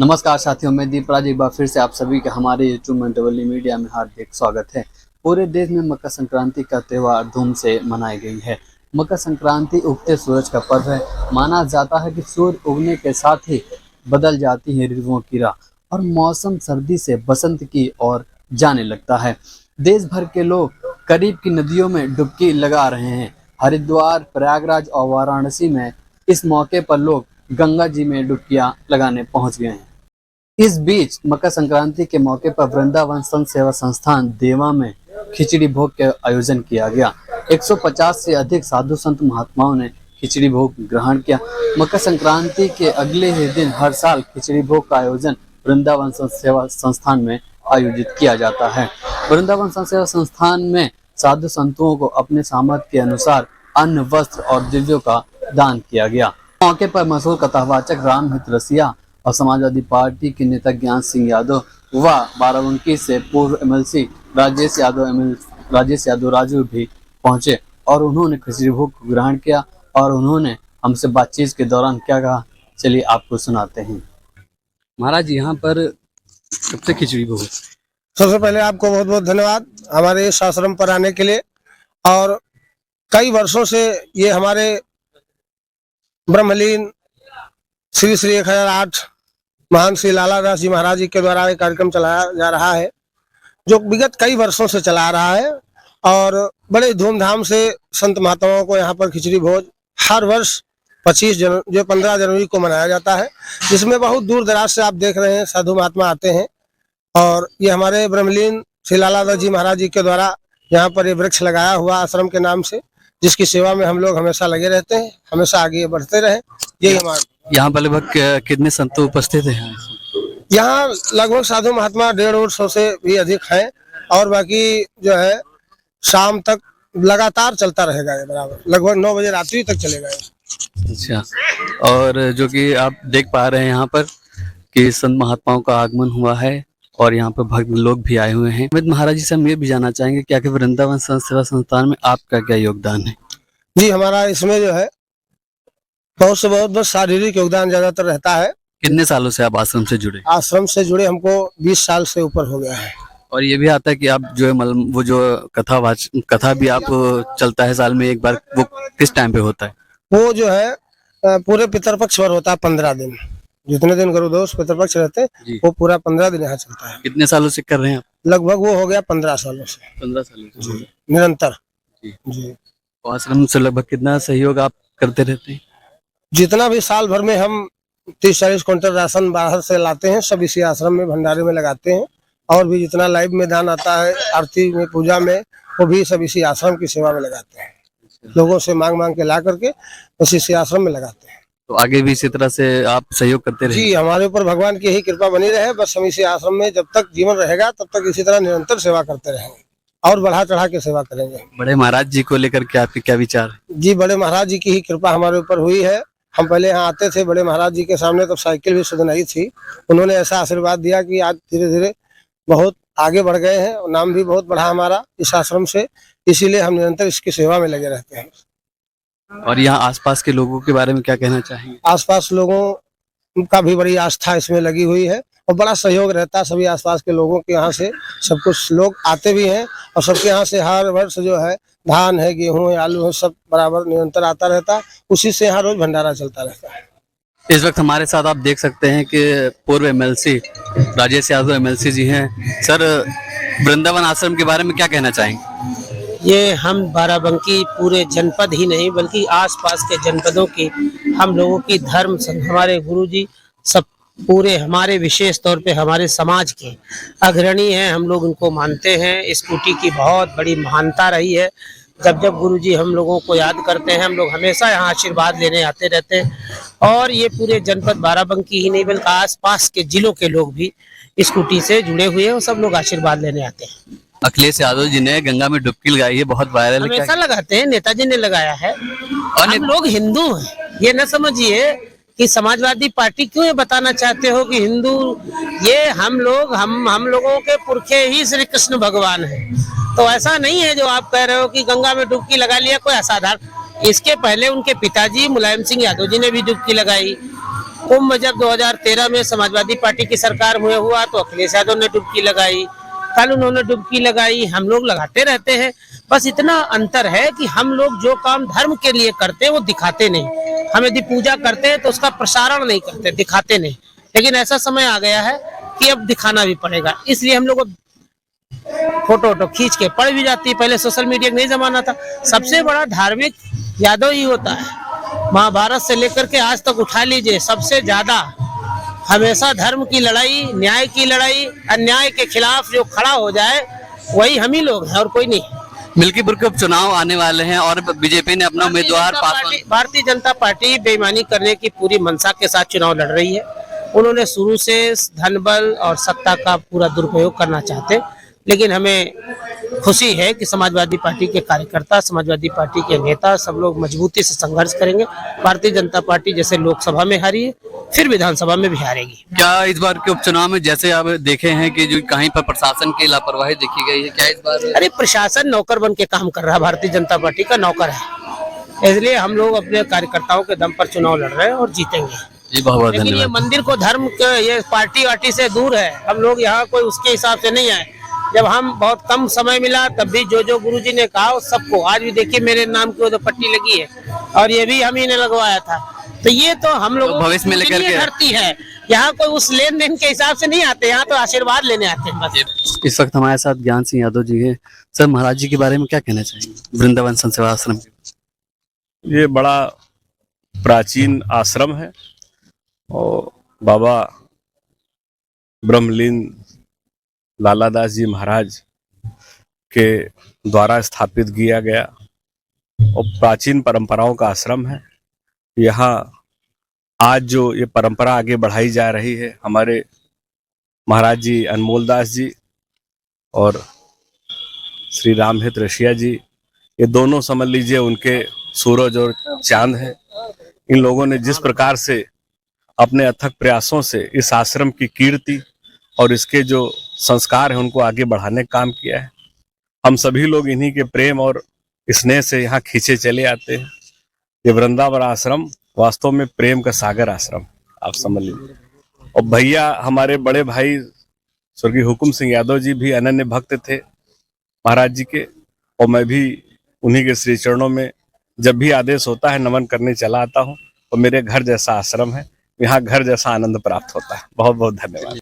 नमस्कार साथियों, मैं दीपराज एक बार फिर से आप सभी के हमारे यूट्यूब मंटवली मीडिया में हार्दिक स्वागत है। पूरे देश में मकर संक्रांति का त्यौहार धूम से मनाई गई है। मकर संक्रांति उगते सूरज का पर्व है। माना जाता है कि सूर्य उगने के साथ ही बदल जाती है ऋतुओं की राह और मौसम सर्दी से बसंत की ओर जाने लगता है। देश भर के लोग करीब की नदियों में डुबकी लगा रहे हैं। हरिद्वार, प्रयागराज और वाराणसी में इस मौके पर लोग गंगा जी में डुबकियां लगाने पहुंच गए हैं। इस बीच मकर संक्रांति के मौके पर वृंदावन संत सेवा संस्थान देवा में खिचड़ी भोग के आयोजन किया गया। 150 से अधिक साधु संत महात्माओं ने खिचड़ी भोग ग्रहण किया। मकर संक्रांति के अगले ही दिन हर साल खिचड़ी भोग का आयोजन वृंदावन संत सेवा संस्थान में आयोजित किया जाता है। वृंदावन संत सेवा संस्थान में साधु संतों को अपने सामर्थ्य के अनुसार अन्न, वस्त्र और दिव्यों का दान किया गया। मौके पर मशहूर कथावाचक रामहित रसिया और समाजवादी पार्टी के नेता ज्ञान सिंह यादव व बाराबंकी से पूर्व एमएलसी राजेश यादव राजू भी पहुंचे और उन्होंने खिचड़ी भोग को ग्रहण किया और उन्होंने हमसे बातचीत के दौरान क्या कहा, चलिए आपको सुनाते हैं। महाराज, यहाँ पर कब से खिचड़ी भोग? सबसे पहले आपको बहुत बहुत धन्यवाद हमारे इस आश्रम पर आने के लिए। और कई वर्षों से ये हमारे ब्रह्मलीन श्री श्री 1008 महान श्री लाला दास जी महाराज जी के द्वारा एक कार्यक्रम चलाया जा रहा है, जो विगत कई वर्षों से चला रहा है और बड़े धूमधाम से संत महात्माओं को यहाँ पर खिचड़ी भोज हर वर्ष 15 जनवरी को मनाया जाता है, जिसमें बहुत दूर दराज से आप देख रहे हैं साधु महात्मा आते हैं। और ये हमारे ब्रह्मलीन श्री लाला दास जी महाराज जी के द्वारा यहाँ पर ये वृक्ष लगाया हुआ आश्रम के नाम से, जिसकी सेवा में हम लोग हमेशा लगे रहते हैं, हमेशा आगे बढ़ते रहे। यही हमारा। यहाँ पर लगभग कितने संत उपस्थित हैं? यहाँ लगभग साधु महात्मा 150 से भी अधिक हैं और बाकी जो है शाम तक लगातार चलता रहेगा ये बराबर, लगभग 9 बजे रात्रि तक चलेगा। अच्छा, और जो कि आप देख पा रहे हैं यहाँ पर कि संत महात्माओं का आगमन हुआ है और यहाँ पर भक्त लोग भी आए हुए हैं। महाराज जी से हम ये भी जानना चाहेंगे कि आखिर वृंदावन संत सेवा संस्थान में आपका क्या योगदान है? जी, हमारा इसमें जो है बहुत से बहुत बस शारीरिक योगदान ज्यादातर रहता है। कितने सालों से आप आश्रम से जुड़े? आश्रम से जुड़े हमको 20 साल से ऊपर हो गया है। और ये भी आता है कि आप जो है वो जो कथा भी आप चलता है साल में एक बार, वो किस टाइम पे होता है? वो जो है पूरे पितरपक्ष पर होता है 15 दिन, जितने दिन गुरुदोष पितरपक्ष रहते हैं वो पूरा 15 दिन यहाँ चलता है। कितने सालों से कर रहे हैं आप? लगभग वो हो गया 15 सालों से। 15 सालों से निरंतर। जी। आश्रम से लगभग कितना सहयोग आप करते रहते हैं? जितना भी साल भर में हम 30-40 क्विंटल राशन बाहर से लाते हैं, सब इसी आश्रम में भंडारे में लगाते हैं। और भी जितना लाइव में दान आता है आरती में, पूजा में, वो भी सब इसी आश्रम की सेवा में लगाते हैं। लोगों से मांग के ला करके बस इसी आश्रम में लगाते हैं। तो आगे भी इसी तरह से आप सहयोग करते रहे? जी, हमारे ऊपर भगवान की यही कृपा बनी रहे। बस हम इसी आश्रम में जब तक जीवन रहेगा तब तक इसी तरह निरंतर सेवा करते रहेंगे और बढ़ा चढ़ा के सेवा करेंगे। बड़े महाराज जी को लेकर के आपके क्या विचार है? जी, बड़े महाराज जी की ही कृपा हमारे ऊपर हुई है। हम पहले यहाँ आते थे बड़े महाराज जी के सामने, तो साइकिल भी शुद्ध नहीं थी। उन्होंने ऐसा आशीर्वाद दिया कि आज धीरे धीरे बहुत आगे बढ़ गए हैं और नाम भी बहुत बढ़ा हमारा इस आश्रम से। इसीलिए हम निरंतर इसकी सेवा में लगे रहते हैं। और यहाँ आसपास के लोगों के बारे में क्या कहना चाहेंगे? आसपास लोगों का भी बड़ी आस्था इसमें लगी हुई है और बड़ा सहयोग रहता है सभी आसपास के लोगों के यहाँ से। सब कुछ लोग आते भी हैं और सबके यहाँ से हर वर्ष जो है धान है, गेहूं है, आलू है, सब बराबर निरंतर आता रहता है। उसी से यहाँ रोज भंडारा चलता रहता है। इस वक्त हमारे साथ आप देख सकते हैं कि पूर्व एमएलसी राजेश यादव एमएलसी जी हैं। सर, वृंदावन आश्रम के बारे में क्या कहना चाहेंगे? ये हम बाराबंकी पूरे जनपद ही नहीं बल्कि आसपास के जनपदों की हम लोगों की धर्म हमारे गुरुजी सब पूरे हमारे विशेष तौर पे हमारे समाज के अग्रणी हैं। हम लोग उनको मानते हैं। स्कूटी की बहुत बड़ी महानता रही है। जब जब गुरुजी हम लोगों को याद करते हैं, हम लोग हमेशा यहाँ आशीर्वाद लेने आते रहते हैं। और ये पूरे जनपद बाराबंकी ही नहीं बल्कि आसपास के जिलों के लोग भी स्कूटी से जुड़े हुए हैं और सब लोग आशीर्वाद लेने आते हैं। अखिलेश यादव जी ने गंगा में डुबकी लगाई है, बहुत वायरल। हमेशा लगाते हैं, नेताजी ने लगाया है। और हम लोग हिंदू हैं, ये न समझिए कि समाजवादी पार्टी क्यों ये बताना चाहते हो कि हिंदू। ये हम लोगों के पुरखे ही श्री कृष्ण भगवान हैं। तो ऐसा नहीं है जो आप कह रहे हो कि गंगा में डुबकी लगा लिया कोई असाधारण। इसके पहले उनके पिताजी मुलायम सिंह यादव जी ने भी डुबकी लगाई। कुंभ में जब 2013 में समाजवादी पार्टी की सरकार में हुआ तो अखिलेश यादव ने डुबकी लगाई, कल उन्होंने डुबकी लगाई, हम लोग लगाते रहते हैं। बस इतना अंतर है कि हम लोग जो काम धर्म के लिए करते हैं वो दिखाते नहीं। हम यदि पूजा करते हैं तो उसका प्रसारण नहीं करते, दिखाते नहीं। लेकिन ऐसा समय आ गया है कि अब दिखाना भी पड़ेगा, इसलिए हम लोग फोटो खींच के पड़ भी जाती है। पहले सोशल मीडिया का नहीं जमाना था। सबसे बड़ा धार्मिक यादव ही होता है। महाभारत से लेकर के आज तक उठा लीजिए, सबसे ज्यादा हमेशा धर्म की लड़ाई, न्याय की लड़ाई, अन्याय के खिलाफ जो खड़ा हो जाए वही हम ही लोग हैं और कोई नहीं। मिल्कीपुर के उपचुनाव आने वाले हैं और बीजेपी ने अपना उम्मीदवार भारतीय जनता पार्टी बेईमानी करने की पूरी मंशा के साथ चुनाव लड़ रही है। उन्होंने शुरू से धन बल और सत्ता का पूरा दुरुपयोग करना चाहते, लेकिन हमें खुशी है कि समाजवादी पार्टी के कार्यकर्ता, समाजवादी पार्टी के नेता सब लोग मजबूती से संघर्ष करेंगे। भारतीय जनता पार्टी जैसे लोकसभा में हारी है, फिर विधानसभा में भी हारेगी। क्या इस बार के उपचुनाव में जैसे आप देखे हैं कि जो कहीं पर प्रशासन की लापरवाही देखी गई है, क्या इस बार? अरे प्रशासन नौकर बन के काम कर रहा है, भारतीय जनता पार्टी का नौकर है। इसलिए हम लोग अपने कार्यकर्ताओं के दम पर चुनाव लड़ रहे हैं और जीतेंगे। जी बहुत बहुत लेकिन ये धन्यवाद। मंदिर को धर्म के, ये पार्टी वार्टी से दूर है। हम लोग यहाँ कोई उसके हिसाब से नहीं आए। जब हम बहुत कम समय मिला तब भी जो गुरुजी ने कहा सबको, आज भी देखिए मेरे नाम की वो पट्टी लगी है और ये भी हम ही ने लगवाया था। तो ये तो हम लोग भविष्य में लेकर के धरती है। यहाँ कोई उस लेन देन के हिसाब से नहीं आते, यहाँ तो आशीर्वाद लेने आते हैं बस। इस वक्त हमारे साथ ज्ञान सिंह यादव जी है। सर, महाराज जी के बारे में क्या कहना चाहेंगे? वृंदावन संत सेवा आश्रम ये बड़ा प्राचीन आश्रम है और बाबा ब्रह्मलीन लालादास जी महाराज के द्वारा स्थापित किया गया और प्राचीन परंपराओं का आश्रम है। यहाँ आज जो ये परंपरा आगे बढ़ाई जा रही है, हमारे महाराज जी अनमोल दास जी और श्री रामहित ऋषिया जी, ये दोनों समझ लीजिए उनके सूरज और चांद है। इन लोगों ने जिस प्रकार से अपने अथक प्रयासों से इस आश्रम की कीर्ति और इसके जो संस्कार हैं उनको आगे बढ़ाने का काम किया है। हम सभी लोग इन्हीं के प्रेम और स्नेह से यहाँ खींचे चले आते हैं। ये वृंदावन आश्रम वास्तव में प्रेम का सागर आश्रम, आप समझ लीजिए। और भैया हमारे बड़े भाई स्वर्गीय हुकुम सिंह यादव जी भी अनन्य भक्त थे महाराज जी के, और मैं भी उन्हीं के श्री चरणों में जब भी आदेश होता है नमन करने चला आता हूँ। और मेरे घर जैसा आश्रम है, यहाँ घर जैसा आनंद प्राप्त होता है। बहुत बहुत धन्यवाद।